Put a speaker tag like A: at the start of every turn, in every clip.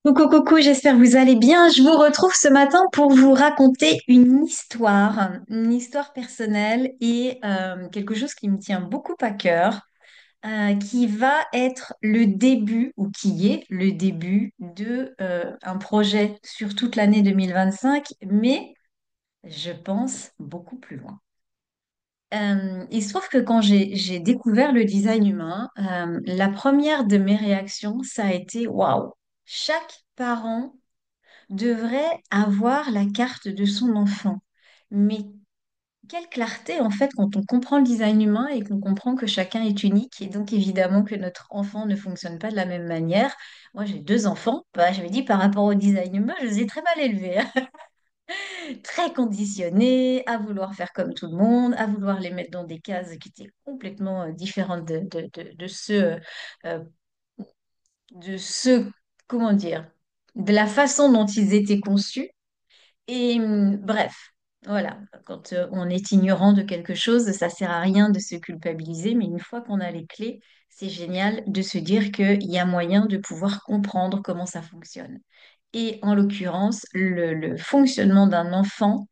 A: Coucou, coucou, j'espère que vous allez bien. Je vous retrouve ce matin pour vous raconter une histoire personnelle et quelque chose qui me tient beaucoup à cœur, qui va être le début, ou qui est le début de un projet sur toute l'année 2025, mais je pense beaucoup plus loin. Il se trouve que quand j'ai découvert le design humain, la première de mes réactions, ça a été waouh! Chaque parent devrait avoir la carte de son enfant. Mais quelle clarté en fait quand on comprend le design humain et qu'on comprend que chacun est unique et donc évidemment que notre enfant ne fonctionne pas de la même manière. Moi j'ai deux enfants, bah, je me dis par rapport au design humain, je les ai très mal élevés, hein. Très conditionnés, à vouloir faire comme tout le monde, à vouloir les mettre dans des cases qui étaient complètement différentes euh, de ceux, comment dire, de la façon dont ils étaient conçus. Et bref, voilà, quand on est ignorant de quelque chose, ça sert à rien de se culpabiliser, mais une fois qu'on a les clés, c'est génial de se dire qu'il y a moyen de pouvoir comprendre comment ça fonctionne. Et en l'occurrence, le fonctionnement d'un enfant,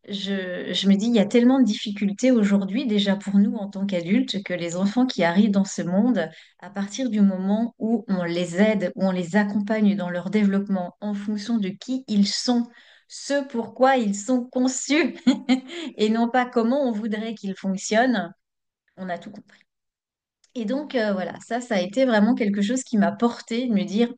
A: je me dis, il y a tellement de difficultés aujourd'hui, déjà pour nous en tant qu'adultes, que les enfants qui arrivent dans ce monde, à partir du moment où on les aide, où on les accompagne dans leur développement en fonction de qui ils sont, ce pourquoi ils sont conçus, et non pas comment on voudrait qu'ils fonctionnent, on a tout compris. Et donc, voilà, ça a été vraiment quelque chose qui m'a porté de me dire,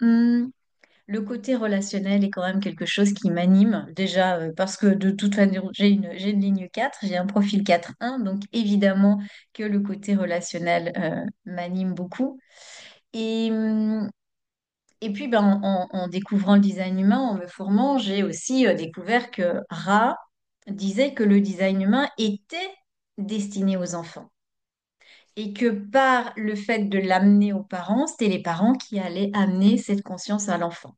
A: le côté relationnel est quand même quelque chose qui m'anime, déjà parce que de toute façon, j'ai une ligne 4, j'ai un profil 4-1, donc évidemment que le côté relationnel m'anime beaucoup. Et, hum, et puis, ben, en découvrant le design humain, en me formant, j'ai aussi découvert que Ra disait que le design humain était destiné aux enfants. Et que par le fait de l'amener aux parents, c'était les parents qui allaient amener cette conscience à l'enfant.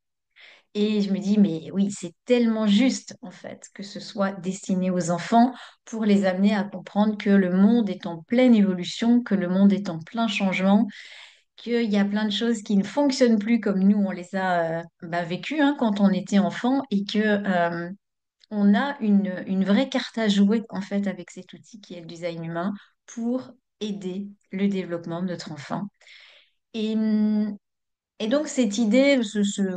A: Et je me dis, mais oui, c'est tellement juste, en fait, que ce soit destiné aux enfants pour les amener à comprendre que le monde est en pleine évolution, que le monde est en plein changement, qu'il y a plein de choses qui ne fonctionnent plus comme nous, on les a vécues hein, quand on était enfant et que on a une vraie carte à jouer, en fait, avec cet outil qui est le design humain pour aider le développement de notre enfant. Et, hum, et donc, cette idée,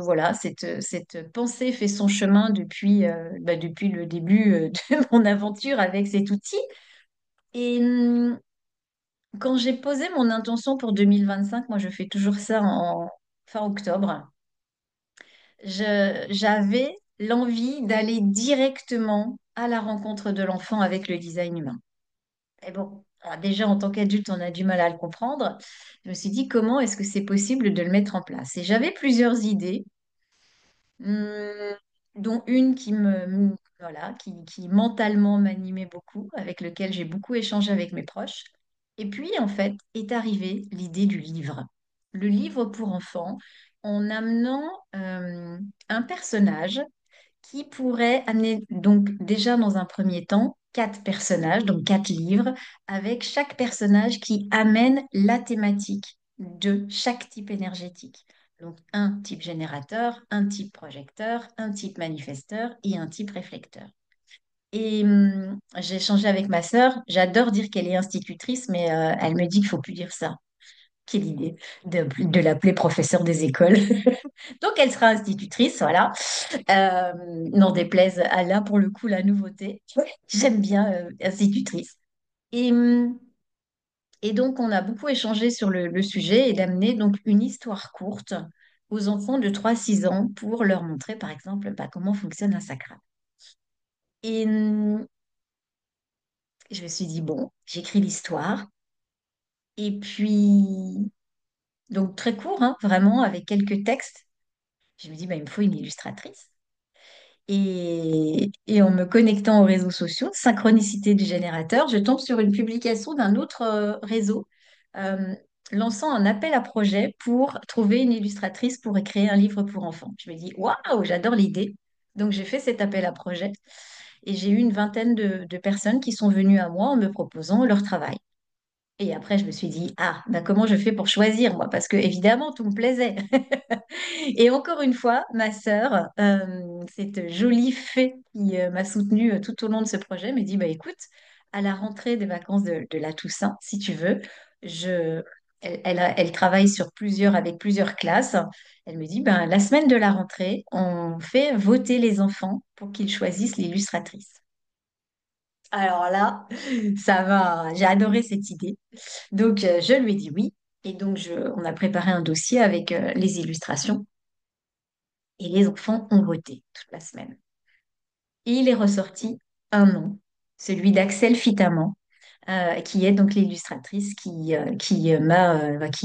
A: voilà, cette pensée fait son chemin depuis le début de mon aventure avec cet outil. Et quand j'ai posé mon intention pour 2025, moi, je fais toujours ça en fin octobre, j'avais l'envie d'aller directement à la rencontre de l'enfant avec le design humain. Et bon, alors déjà, en tant qu'adulte, on a du mal à le comprendre. Je me suis dit, comment est-ce que c'est possible de le mettre en place? Et j'avais plusieurs idées. Hum, dont une voilà, qui mentalement m'animait beaucoup, avec lequel j'ai beaucoup échangé avec mes proches. Et puis, en fait, est arrivée l'idée du livre. Le livre pour enfants, en amenant un personnage qui pourrait amener, donc déjà dans un premier temps, quatre personnages, donc quatre livres, avec chaque personnage qui amène la thématique de chaque type énergétique. Donc un type générateur, un type projecteur, un type manifesteur et un type réflecteur. Et j'ai échangé avec ma sœur, j'adore dire qu'elle est institutrice, mais elle me dit qu'il faut plus dire ça. Quelle idée de l'appeler professeur des écoles. Donc, elle sera institutrice, voilà. Euh, N'en déplaise à là, pour le coup, la nouveauté. J'aime bien institutrice. Et, hum, et donc, on a beaucoup échangé sur le sujet et d'amener donc une histoire courte aux enfants de 3 6 ans pour leur montrer, par exemple, comment fonctionne un sacral. Et je me suis dit, bon, j'écris l'histoire. Et puis, donc très court, hein, vraiment, avec quelques textes. Je me dis, bah, il me faut une illustratrice. Et en me connectant aux réseaux sociaux, synchronicité du générateur, je tombe sur une publication d'un autre réseau euh, lançant un appel à projet pour trouver une illustratrice pour créer un livre pour enfants. Je me dis, waouh, j'adore l'idée. Donc j'ai fait cet appel à projet et j'ai eu une vingtaine de personnes qui sont venues à moi en me proposant leur travail. Et après, je me suis dit, ah, ben comment je fais pour choisir, moi? Parce que évidemment, tout me plaisait. Et encore une fois, ma sœur, cette jolie fée qui m'a soutenue tout au long de ce projet, me dit, bah, écoute, à la rentrée des vacances de la Toussaint, si tu veux, je... elle travaille sur avec plusieurs classes. Elle me dit, ben, la semaine de la rentrée, on fait voter les enfants pour qu'ils choisissent l'illustratrice. Alors là, j'ai adoré cette idée. Donc, je lui ai dit oui. Et donc, on a préparé un dossier avec les illustrations et les enfants ont voté toute la semaine. Et il est ressorti un nom, celui d'Axel Fitaman, qui est donc l'illustratrice qui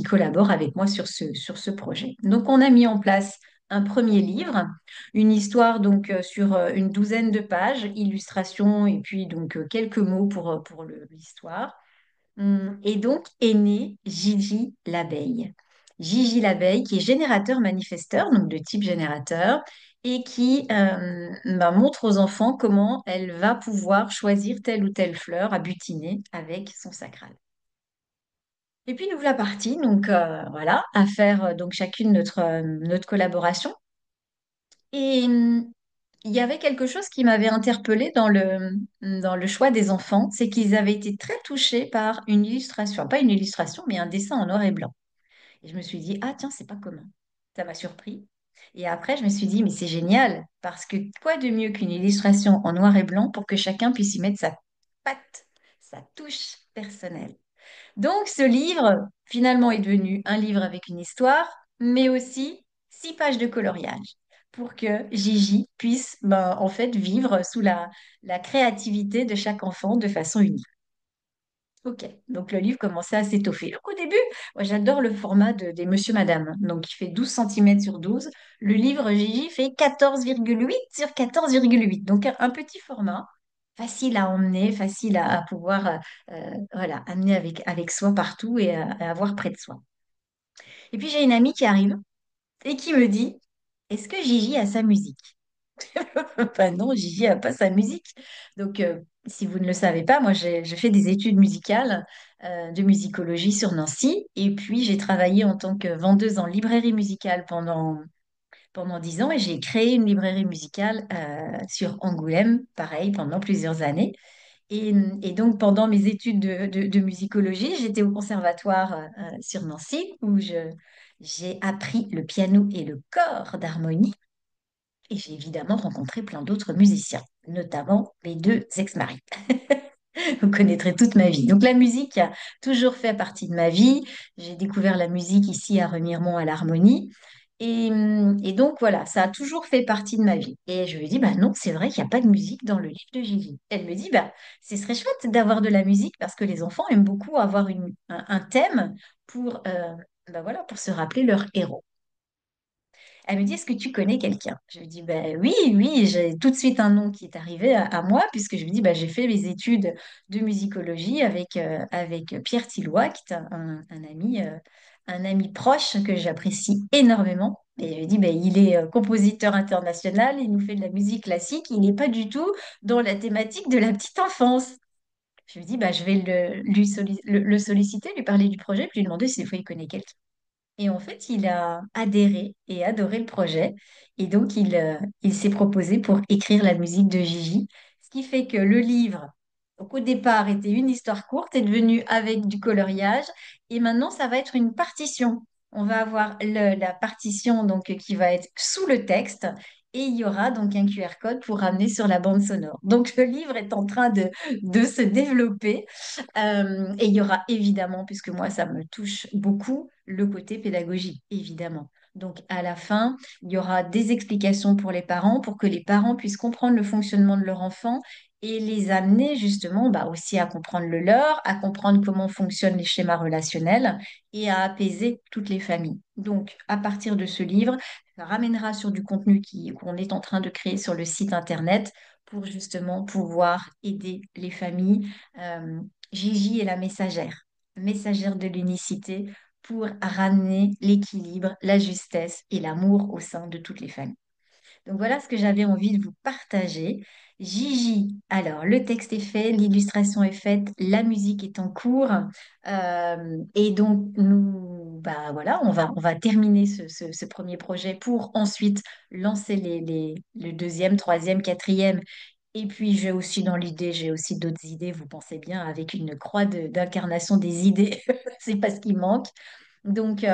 A: collabore avec moi sur ce projet. Donc, on a mis en place un premier livre, une histoire donc sur une douzaine de pages, illustrations et puis donc quelques mots pour l'histoire. Et donc est né Gigi l'abeille. Gigi l'abeille qui est générateur manifesteur, donc de type générateur, et qui montre aux enfants comment elle va pouvoir choisir telle ou telle fleur à butiner avec son sacral. Et puis nous voilà partis, donc voilà, à faire donc chacune notre collaboration. Et il y avait quelque chose qui m'avait interpellée dans le choix des enfants, c'est qu'ils avaient été très touchés par une illustration, pas une illustration, mais un dessin en noir et blanc. Et je me suis dit, ah tiens, c'est pas commun. Ça m'a surpris. Et après, je me suis dit, mais c'est génial, parce que quoi de mieux qu'une illustration en noir et blanc pour que chacun puisse y mettre sa patte, sa touche personnelle. Donc, ce livre, finalement, est devenu un livre avec une histoire, mais aussi 6 pages de coloriage pour que Gigi puisse, en fait, vivre sous la créativité de chaque enfant de façon unique. Ok, donc le livre commençait à s'étoffer. Donc, au début, moi, j'adore le format des Monsieur Madame, donc il fait 12 centimètres sur 12. Le livre Gigi fait 14,8 sur 14,8, donc un petit format, facile à emmener, facile à pouvoir voilà, amener avec soi partout et à avoir près de soi. Et puis j'ai une amie qui arrive et qui me dit, est-ce que Gigi a sa musique? Ben non, Gigi n'a pas sa musique. Donc, si vous ne le savez pas, moi, j'ai fait des études musicales de musicologie sur Nancy. Et puis, j'ai travaillé en tant que vendeuse en librairie musicale pendant 10 ans. Et j'ai créé une librairie musicale sur Angoulême, pareil, pendant plusieurs années. Et donc, pendant mes études de musicologie, j'étais au conservatoire sur Nancy où j'ai appris le piano et le corps d'harmonie. Et j'ai évidemment rencontré plein d'autres musiciens, notamment mes deux ex-maris. Vous connaîtrez toute ma vie. Donc la musique a toujours fait partie de ma vie. J'ai découvert la musique ici à Remiremont à l'Harmonie. Et donc voilà, ça a toujours fait partie de ma vie. Et je lui ai dit, bah non, c'est vrai qu'il n'y a pas de musique dans le livre de Gigi. Elle me dit, bah ce serait chouette d'avoir de la musique parce que les enfants aiment beaucoup avoir un thème pour, voilà, pour se rappeler leur héros. Elle me dit, est-ce que tu connais quelqu'un? Je lui dis, ben oui, oui, j'ai tout de suite un nom qui est arrivé à moi, puisque je lui dis, ben, j'ai fait mes études de musicologie avec Pierre Tilloy, qui est un ami proche que j'apprécie énormément. Et je lui dis, ben, il est compositeur international, il nous fait de la musique classique, il n'est pas du tout dans la thématique de la petite enfance. Je lui dis, bah, je vais le solliciter, lui parler du projet, puis lui demander s'il faut y connaît quelqu'un. Et en fait, il a adhéré et adoré le projet. Et donc, il s'est proposé pour écrire la musique de Gigi. Ce qui fait que le livre, donc au départ, était une histoire courte, est devenu avec du coloriage. Et maintenant, ça va être une partition. On va avoir la partition donc, qui va être sous le texte. Et il y aura donc un QR code pour ramener sur la bande sonore. Donc, le livre est en train de se développer. Et il y aura évidemment, puisque moi, ça me touche beaucoup, le côté pédagogie, évidemment. Donc, à la fin, il y aura des explications pour les parents, pour que les parents puissent comprendre le fonctionnement de leur enfant et les amener justement aussi à comprendre le leur, à comprendre comment fonctionnent les schémas relationnels et à apaiser toutes les familles. Donc, à partir de ce livre, ça ramènera sur du contenu qu'on est en train de créer sur le site internet pour justement pouvoir aider les familles. Gigi est la messagère de l'unicité pour ramener l'équilibre, la justesse et l'amour au sein de toutes les familles. Donc voilà ce que j'avais envie de vous partager. Gigi, alors le texte est fait, l'illustration est faite, la musique est en cours. Et donc nous, bah voilà, on va terminer ce premier projet pour ensuite lancer le deuxième, troisième, quatrième. Et puis j'ai aussi dans l'idée, j'ai aussi d'autres idées, vous pensez bien, avec une croix d'incarnation des idées, c'est pas ce qui manque. Donc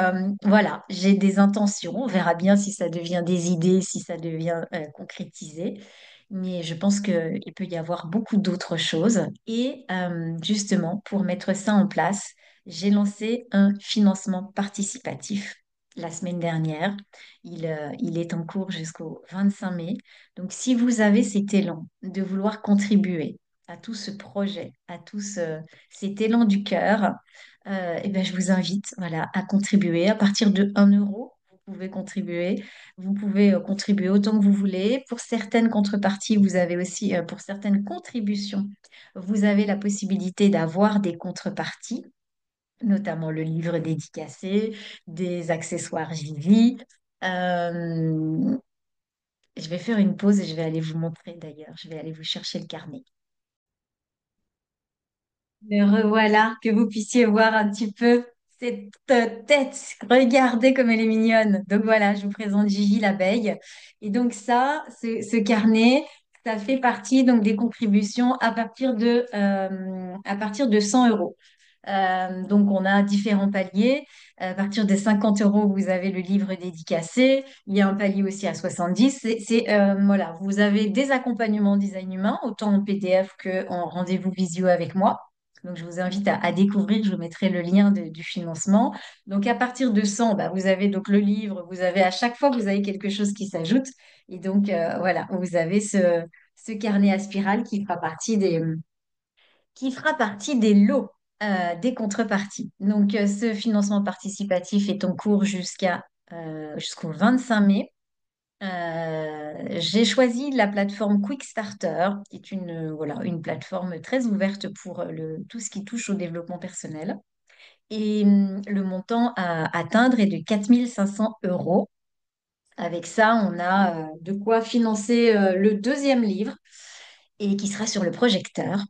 A: voilà, j'ai des intentions. On verra bien si ça devient des idées, si ça devient concrétisé. Mais je pense qu'il peut y avoir beaucoup d'autres choses. Et justement, pour mettre ça en place, j'ai lancé un financement participatif la semaine dernière. Il est en cours jusqu'au 25 mai. Donc si vous avez cet élan de vouloir contribuer à tout ce projet, à tout cet élan du cœur, eh ben, je vous invite voilà, à contribuer. À partir de 1 euro, vous pouvez contribuer. Vous pouvez contribuer autant que vous voulez. Pour certaines contreparties, vous avez aussi, pour certaines contributions, vous avez la possibilité d'avoir des contreparties, notamment le livre dédicacé, des accessoires Vivi. Euh, je vais faire une pause et je vais aller vous montrer d'ailleurs. Je vais aller vous chercher le carnet. Me revoilà, que vous puissiez voir un petit peu cette tête. Regardez comme elle est mignonne. Donc voilà, je vous présente Gigi l'abeille. Et donc ça, ce carnet, ça fait partie donc des contributions à partir de 100 euros. Donc on a différents paliers. À partir de 50 euros, vous avez le livre dédicacé. Il y a un palier aussi à 70. Voilà, vous avez des accompagnements en design humain, autant en PDF qu'en rendez-vous visio avec moi. Donc, je vous invite à découvrir, je vous mettrai le lien du financement. Donc, à partir de 100, bah, vous avez donc le livre, vous avez à chaque fois, vous avez quelque chose qui s'ajoute. Et donc, voilà, vous avez ce carnet à spirale qui fera partie des lots, des contreparties. Donc, ce financement participatif est en cours jusqu'au 25 mai. J'ai choisi la plateforme Quickstarter, qui est voilà, une plateforme très ouverte pour tout ce qui touche au développement personnel. Et le montant à atteindre est de 4 500 euros. Avec ça, on a de quoi financer le deuxième livre et qui sera sur le projecteur.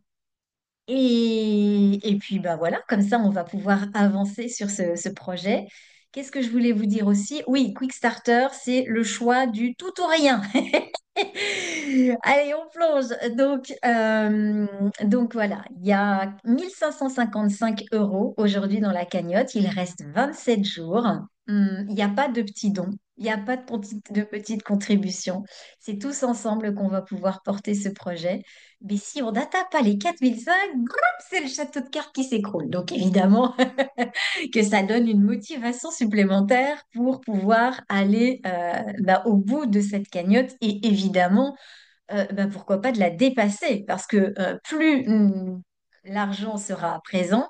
A: Et puis, bah voilà, comme ça, on va pouvoir avancer sur ce projet. Qu'est-ce que je voulais vous dire aussi? Oui, Quickstarter, c'est le choix du tout ou rien. Allez, on plonge. Donc voilà, il y a 1 555 € aujourd'hui dans la cagnotte. Il reste 27 jours. Il n'y a pas de petits dons. Il n'y a pas de petites contributions. C'est tous ensemble qu'on va pouvoir porter ce projet. Mais si on n'atteint pas les 4005, c'est le château de cartes qui s'écroule. Donc évidemment que ça donne une motivation supplémentaire pour pouvoir aller bah, au bout de cette cagnotte et évidemment, bah, pourquoi pas de la dépasser parce que plus l'argent sera présent,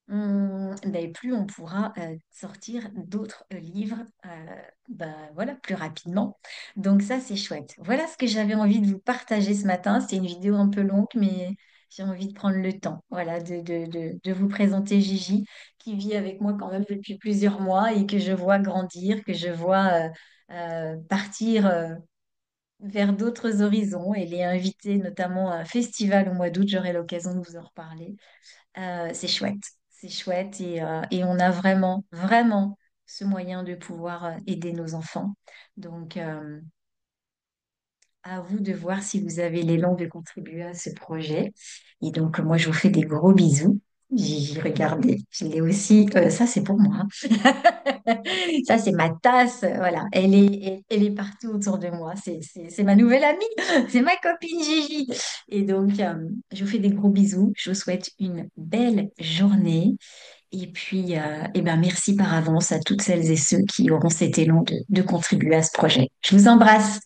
A: ben, plus on pourra sortir d'autres livres ben, voilà, plus rapidement. Donc ça, c'est chouette. Voilà ce que j'avais envie de vous partager ce matin. C'est une vidéo un peu longue, mais j'ai envie de prendre le temps voilà, de vous présenter Gigi, qui vit avec moi quand même depuis plusieurs mois et que je vois grandir, que je vois partir vers d'autres horizons. Elle est invitée notamment à un festival au mois d'août. J'aurai l'occasion de vous en reparler. C'est chouette et on a vraiment, vraiment ce moyen de pouvoir aider nos enfants. Donc, à vous de voir si vous avez l'élan de contribuer à ce projet. Et donc, moi, je vous fais des gros bisous. J'ai regardé, je l'ai aussi. Ça, c'est pour moi. Ça, c'est ma tasse. Voilà, elle est partout autour de moi. C'est ma nouvelle amie. C'est ma copine Gigi. Et donc, je vous fais des gros bisous. Je vous souhaite une belle journée. Et puis, eh ben, merci par avance à toutes celles et ceux qui auront cet élan de contribuer à ce projet. Je vous embrasse.